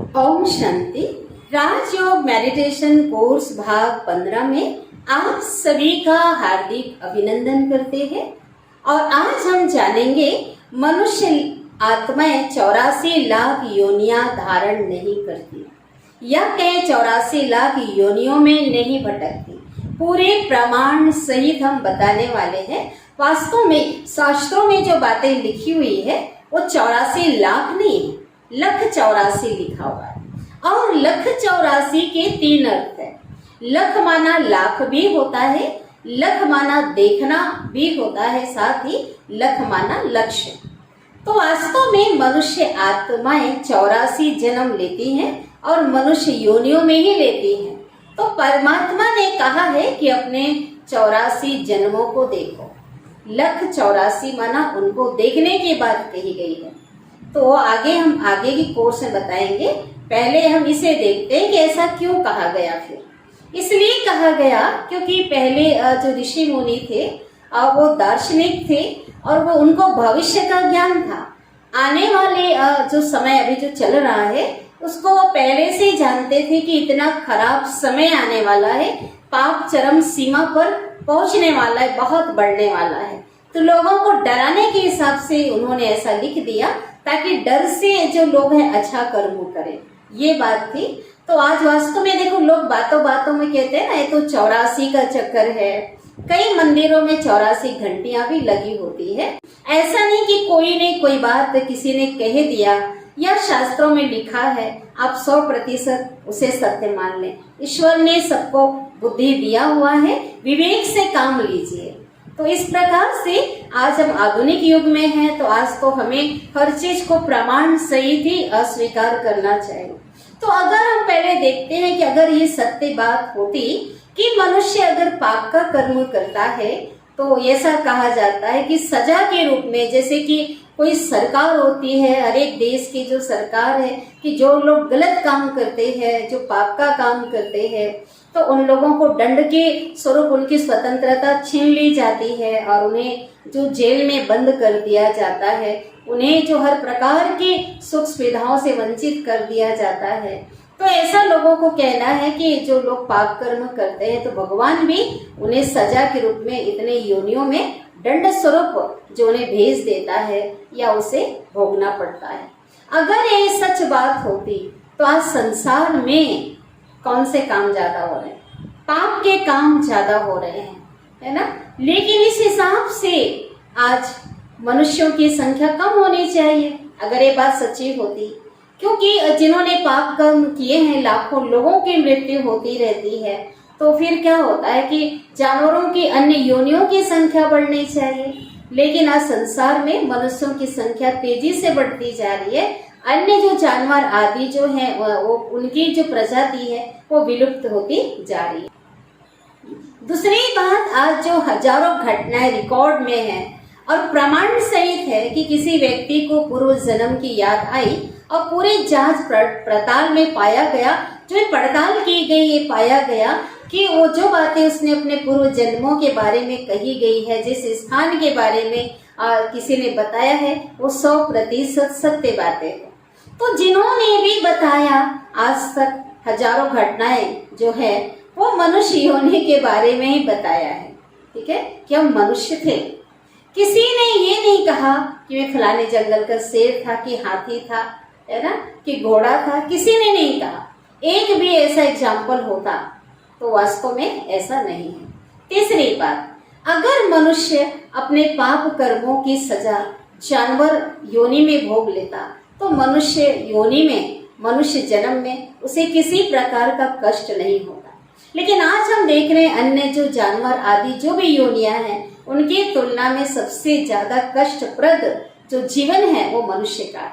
ओम शांति। राजयोग meditation course भाग 15 में आप सभी का हार्दिक अभिनंदन करते हैं। और आज हम जानेंगे मनुष्य आत्माएं 84 लाख योनियां धारण नहीं करती, या कहें 84 लाख योनियों में नहीं भटकती। पूरे प्रमाण सहित हम बताने वाले हैं। वास्तव में शास्त्रों में जो बातें लिखी हुई है वो 84 लाख नहीं, 1,84,000 लिखा हुआ है। और 1,84,000 के 3 अर्थ है। लख माना लाख भी होता है, लख माना देखना भी होता है, साथ ही लख माना लक्ष्य। तो वास्तव में मनुष्य आत्माएं 84 जन्म लेती हैं और मनुष्य योनियों में ही लेती हैं। तो परमात्मा ने कहा है कि अपने 84 जन्मों को देखो। 1,84,000 माना उनको देखने की बात कही गई है। तो आगे हम आगे की कोर्स में बताएंगे। पहले हम इसे देखते हैं कि ऐसा क्यों कहा गया। फिर इसलिए कहा गया क्योंकि पहले जो ऋषि मुनि थे वो दार्शनिक थे और वो उनको भविष्य का ज्ञान था। आने वाले जो समय अभी जो चल रहा है उसको वो पहले से ही जानते थे कि इतना खराब समय आने वाला है, पाप चरम सीमा पर पहुंचने वाला है, बहुत बढ़ने वाला है। तो लोगों को डराने के हिसाब से उन्होंने ऐसा लिख दिया ताकि डर से जो लोग हैं अच्छा कर्म करें, ये बात थी। तो आज वास्तव में देखो, लोग बातों बातों में कहते हैं ना ये तो 84 का चक्कर है। कई मंदिरों में 84 घंटियां भी लगी होती है। ऐसा नहीं कि कोई ने कोई बात किसी ने कह दिया या शास्त्रों में लिखा है आप 100% उसे सत्य मान लें। ईश्वर ने सबको बुद्धि दिया हुआ है, विवेक से काम लीजिए। तो इस प्रकार से आज हम आधुनिक युग में हैं, तो आज तो हमें हर चीज को प्रमाण सहित ही अस्वीकार करना चाहिए। तो अगर हम पहले देखते हैं कि अगर ये सत्य बात होती कि मनुष्य अगर पाप का कर्म करता है तो ऐसा कहा जाता है कि सजा के रूप में, जैसे कि कोई सरकार होती है, हर एक देश की जो सरकार है, कि जो लोग गलत काम करते हैं, जो पाप का काम करते हैं, तो उन लोगों को दंड के स्वरूप उनकी स्वतंत्रता छीन ली जाती है और उन्हें जो जेल में बंद कर दिया जाता है, उन्हें जो हर प्रकार की सुख सुविधाओं से वंचित कर दिया जाता है। तो ऐसा लोगों को कहना है कि जो लोग पाप कर्म करते हैं तो भगवान भी उन्हें सजा के रूप में इतने योनियों में दंड स्वरूप जो उन्हें भेज देता है या उसे भोगना पड़ता है। अगर ये सच बात होती तो आज संसार में कौन से काम ज्यादा हो रहे हैं? पाप के काम ज्यादा हो रहे हैं, है ना। लेकिन इस हिसाब से आज मनुष्यों की संख्या कम होनी चाहिए अगर ये बात सच्ची होती, क्योंकि जिन्होंने पाप कर्म किए हैं लाखों लोगों की मृत्यु होती रहती है। तो फिर क्या होता है कि जानवरों की अन्य योनियों की संख्या बढ़नी चाहिए, लेकिन आज संसार में मनुष्यों की संख्या तेजी से बढ़ती जा रही है। अन्य जो जानवर आदि जो हैं वो उनकी जो प्रजाति है वो विलुप्त होती जा रही है। दूसरी बात, आज जो हजारों घटनाएं रिकॉर्ड में है और प्रमाण सहित है कि किसी व्यक्ति को पूर्व जन्म की याद आई और पूरे जांच पड़ताल में पाया गया, जो पड़ताल की गई, ये पाया गया कि वो जो बातें उसने अपने पूर्व जन्मों के बारे में कही गई है, जिस स्थान के बारे में किसी ने बताया है, वो 100% सत्य बातें हैं। तो जिन्होंने भी बताया आज तक हजारों घटनाएं जो है वो मनुष्य योनि के बारे में ही बताया है। ठीक है, कि हम मनुष्य थे। किसी ने ये नहीं कहा कि मैं फलाने जंगल का शेर था, कि हाथी था, है ना, कि घोड़ा था। किसी ने नहीं कहा। एक भी ऐसा एग्जाम्पल होता तो वास्तव में ऐसा नहीं है। तीसरी बात, अगर मनुष्य अपने पाप कर्मों की सजा जानवर योनि में भोग लेता तो मनुष्य योनि में, मनुष्य जन्म में उसे किसी प्रकार का कष्ट नहीं होता। लेकिन आज हम देख रहे हैं अन्य जो जानवर आदि जो भी योनियां हैं उनकी तुलना में सबसे ज्यादा कष्टप्रद जो जीवन है वो मनुष्य का है।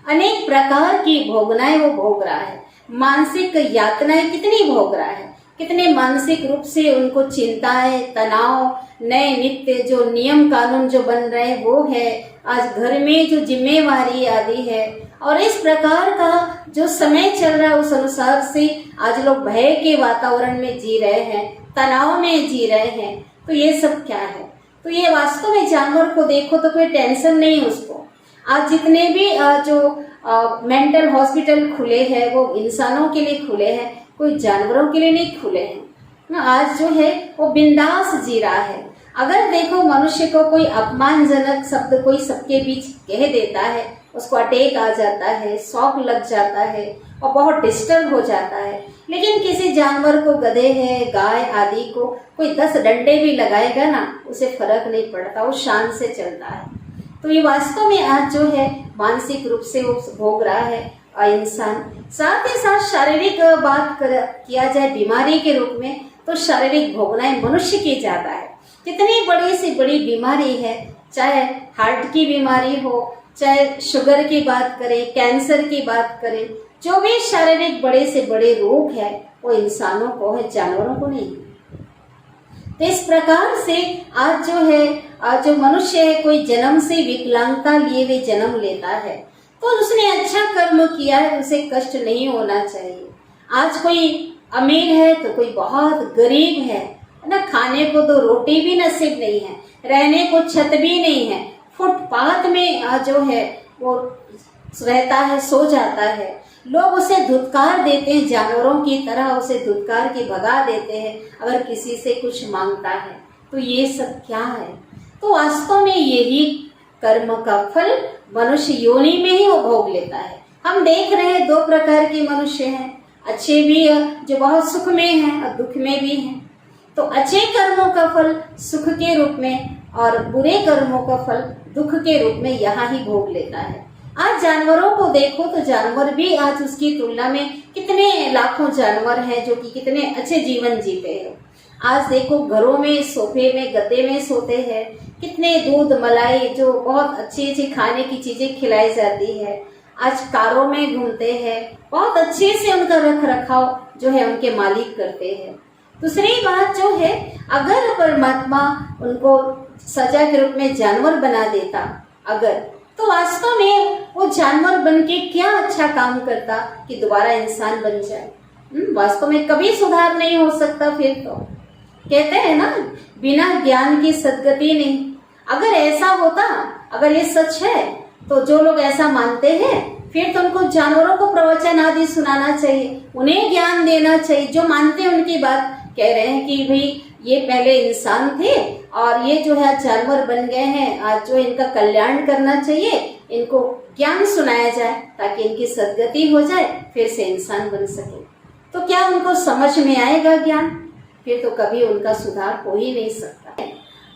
अनेक प्रकार की भोगनाएं वो भोग रहा है, मानसिक यातनाएं कितनी भोग रहा है, कितने मानसिक रूप से उनको चिंताएं, तनाव, नए नित्य जो नियम कानून जो बन रहे हैं वो है, आज घर में जो जिम्मेवारी आदि है, और इस प्रकार का जो समय चल रहा है उस अनुसार से आज लोग भय के वातावरण में जी रहे हैं, तनाव में जी रहे हैं। तो ये सब क्या है? तो ये वास्तव में जानवर को देखो तो कोई टेंशन नहीं उसको। आज जितने भी जो मेंटल हॉस्पिटल खुले हैं, वो इंसानों के लिए खुले हैं, कोई जानवरों के लिए नहीं खुले हैं ना। आज जो है वो बिंदास जी रहा है। अगर देखो मनुष्य को कोई अपमानजनक शब्द कोई सबके बीच कह देता है, उसको अटैक आ जाता है, शॉक लग जाता है और बहुत डिस्टर्ब हो जाता है। लेकिन किसी जानवर को, गधे है, गाय आदि को कोई 10 डंडे भी लगाएगा ना, उसे फर्क नहीं पड़ता, वो शान से चलता है। तो ये वास्तव में आज जो है मानसिक रूप से वो भोग रहा है इंसान। साथ ही साथ शारीरिक बात किया जाए बीमारी के रूप में, तो शारीरिक भोगनाएं मनुष्य की ज्यादा है। कितनी बड़ी से बड़ी बीमारी है, चाहे हार्ट की बीमारी हो, चाहे शुगर की बात करें, कैंसर की बात करें, जो भी शारीरिक बड़े से बड़े रोग है वो इंसानों को है, जानवरों को नहीं। तो इस प्रकार से आज जो है, आज जो मनुष्य है कोई जन्म से विकलांगता लिए हुए जन्म लेता है, तो उसने अच्छा कर्म किया है, उसे कष्ट नहीं होना चाहिए। आज कोई अमीर है तो कोई बहुत गरीब है ना, खाने को तो रोटी भी नसीब नहीं है, रहने को छत भी नहीं है, फुटपाथ में जो है वो रहता है, सो जाता है। लोग उसे धुतकार देते हैं, जानवरों की तरह उसे धुतकार के भगा देते हैं अगर किसी से कुछ मांगता है। तो ये सब क्या है? तो वास्तव में यही कर्म का फल मनुष्य योनि में ही वो भोग लेता है। हम देख रहे हैं 2 प्रकार के मनुष्य हैं, अच्छे भी जो बहुत सुख में हैं और दुख में भी हैं। तो अच्छे कर्मों का फल सुख के रूप में और बुरे कर्मों का फल दुख के रूप में यहाँ ही भोग लेता है। आज जानवरों को देखो तो जानवर भी आज उसकी तुलना में कितने लाखों जानवर हैं जो कि कितने अच्छे जीवन जीते हैं। आज देखो घरों में, सोफे में, गद्दे में सोते हैं, कितने दूध मलाई जो बहुत अच्छी अच्छी खाने की चीजें खिलाई जाती है। आज कारों में घूमते हैं, बहुत अच्छे से उनका रख रखाव जो है उनके मालिक करते हैं। दूसरी बात जो है, अगर परमात्मा उनको सजा के रूप में जानवर बना देता अगर, तो वास्तव में वो जानवर बन के क्या अच्छा काम करता कि दोबारा इंसान बन जाए। वास्तव में कभी सुधार नहीं हो सकता। फिर तो कहते हैं ना, बिना ज्ञान की सद्गति नहीं। अगर ऐसा होता, अगर ये सच है, तो जो लोग ऐसा मानते हैं फिर तो उनको जानवरों को प्रवचन आदि सुनाना चाहिए, उन्हें ज्ञान देना चाहिए। जो मानते हैं उनकी बात कह रहे हैं कि भाई ये पहले इंसान थे और ये जो है जानवर बन गए हैं, आज जो इनका कल्याण करना चाहिए, इनको ज्ञान सुनाया जाए ताकि इनकी सद्गति हो जाए, फिर से इंसान बन सके। तो क्या उनको समझ में आएगा ज्ञान? फिर तो कभी उनका सुधार हो ही नहीं सकता।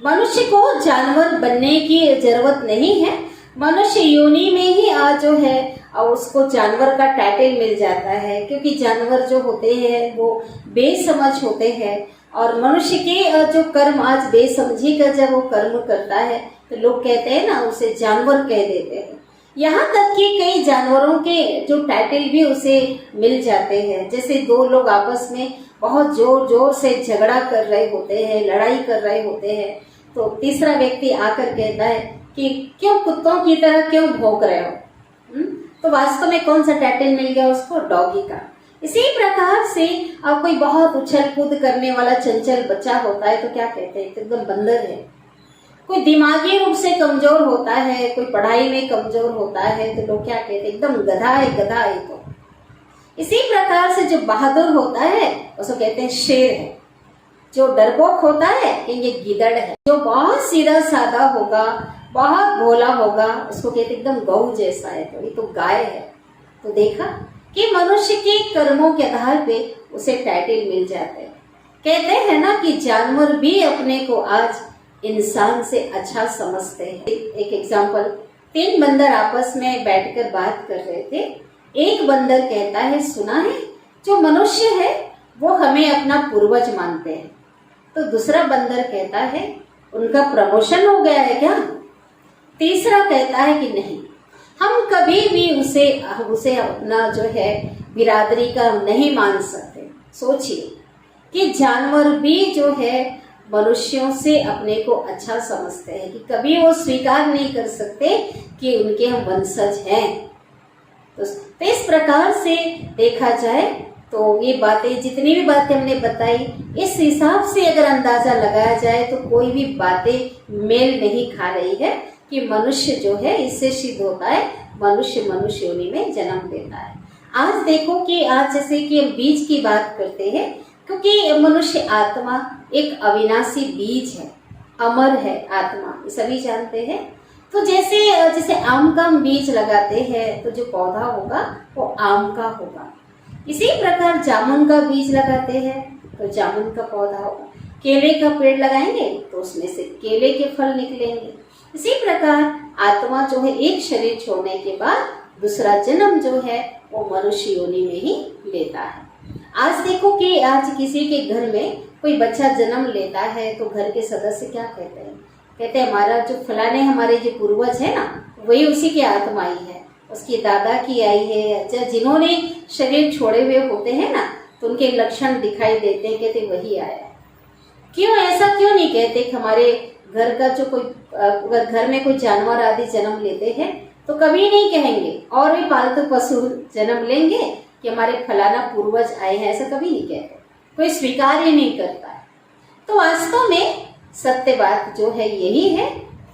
मनुष्य को जानवर बनने की जरूरत नहीं है, मनुष्य योनि में ही आज जो है और उसको जानवर का टाइटल मिल जाता है, क्योंकि जानवर जो होते हैं वो बेसमझ होते हैं और मनुष्य के जो कर्म आज बेसमझी का जब वो कर्म करता है तो लोग कहते हैं ना, उसे जानवर कह देते हैं। यहाँ तक कि कई जानवरों के जो टाइटल भी उसे मिल जाते हैं। जैसे 2 लोग आपस में बहुत जोर जोर से झगड़ा कर रहे होते हैं, लड़ाई कर रहे होते हैं, तो तीसरा व्यक्ति आकर कहता है कि क्यों कुत्तों की तरह क्यों भौंक रहे हो? तो वास्तव में कौन सा टाइटल मिल गया उसको? डॉगी का। इसी प्रकार से अब कोई बहुत उछल कूद करने वाला चंचल बच्चा होता है तो क्या कहते हैं? एकदम बंदर है। कोई दिमागी रूप से कमजोर होता है, कोई पढ़ाई में कमजोर होता है तो लोग क्या कहते हैं? एकदम गधा है, गधा है। तो इसी प्रकार से जो बहादुर होता है उसको कहते हैं शेर है। जो डरपोक होता है ये गिदड़ है। जो बहुत सीधा साधा होगा, बहुत भोला होगा, उसको कहते एकदम गऊ जैसा है, तो ये तो गाय है। तो देखा कि मनुष्य के कर्मों के आधार पे उसे टाइटल मिल जाते हैं। कहते हैं ना कि जानवर भी अपने को आज इंसान से अच्छा समझते हैं। एक एग्जाम्पल, 3 बंदर आपस में बैठकर बात कर रहे थे। एक बंदर कहता है, सुना है जो मनुष्य है वो हमें अपना पूर्वज मानते हैं। तो दूसरा बंदर कहता है, उनका प्रमोशन हो गया है क्या? तीसरा कहता है कि नहीं, हम कभी भी उसे अपना जो है बिरादरी का नहीं मान सकते। सोचिए कि जानवर भी जो है मनुष्यों से अपने को अच्छा समझते हैं, कि कभी वो स्वीकार नहीं कर सकते कि उनके हम वंशज हैं। तो इस प्रकार से देखा जाए तो ये बातें, जितनी भी बातें हमने बताई, इस हिसाब से अगर अंदाजा लगाया जाए तो कोई भी बातें मेल नहीं खा रही है कि मनुष्य जो है, इससे सिद्ध होता है मनुष्य योनि में जन्म लेता है। आज देखो कि आज जैसे कि हम बीज की बात करते हैं, क्योंकि मनुष्य आत्मा एक अविनाशी बीज है, अमर है आत्मा, सभी जानते हैं। तो जैसे आम का हम बीज लगाते हैं तो जो पौधा होगा वो आम का होगा। इसी प्रकार जामुन का बीज लगाते हैं तो जामुन का पौधा होगा। केले का पेड़ लगाएंगे तो उसमें से केले के फल निकलेंगे। इसी प्रकार आत्मा जो है एक शरीर छोड़ने के बाद दूसरा जन्म जो है वो मनुष्य योनि में ही लेता है। आज देखो कि आज किसी के घर में कोई बच्चा जन्म लेता है तो घर के सदस्य क्या कहते हैं? कहते हैं हमारा जो फलाने हमारे जो पूर्वज है ना, वही उसी की आत्मा आई है, उसकी दादा की आई है। जिन्होंने शरीर छोड़े हुए होते हैं ना तो उनके लक्षण दिखाई देते हैं, कहते वही आया। क्यों ऐसा क्यों नहीं कहते कि हमारे घर का जो कोई अगर घर में कोई जानवर आदि जन्म लेते हैं तो कभी नहीं कहेंगे, और भी पालतू पशु जन्म लेंगे कि हमारे फलाना पूर्वज आए हैं, ऐसा कभी नहीं कहते, कोई स्वीकार ही नहीं करता है। तो वास्तव में सत्य बात जो है यही है।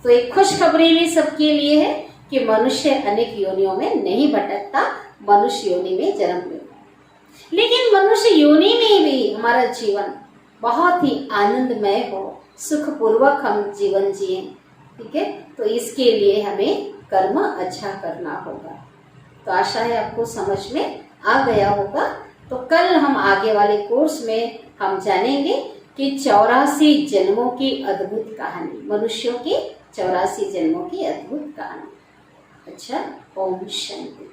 तो एक खुशखबरी भी सबके लिए है कि मनुष्य अनेक योनियों में नहीं भटकता, मनुष्य योनि में जन्म लेता है। लेकिन मनुष्य योनि में भी हमारा जीवन बहुत ही आनंदमय हो, सुखपूर्वक हम जीवन जिए, ठीक है। तो इसके लिए हमें कर्म अच्छा करना होगा। तो आशा है आपको समझ में आ गया होगा। तो कल हम आगे वाले कोर्स में हम जानेंगे कि 84 जन्मों की अद्भुत कहानी, मनुष्यों की 84 जन्मों की अद्भुत कहानी। अच्छा, ओम शांति।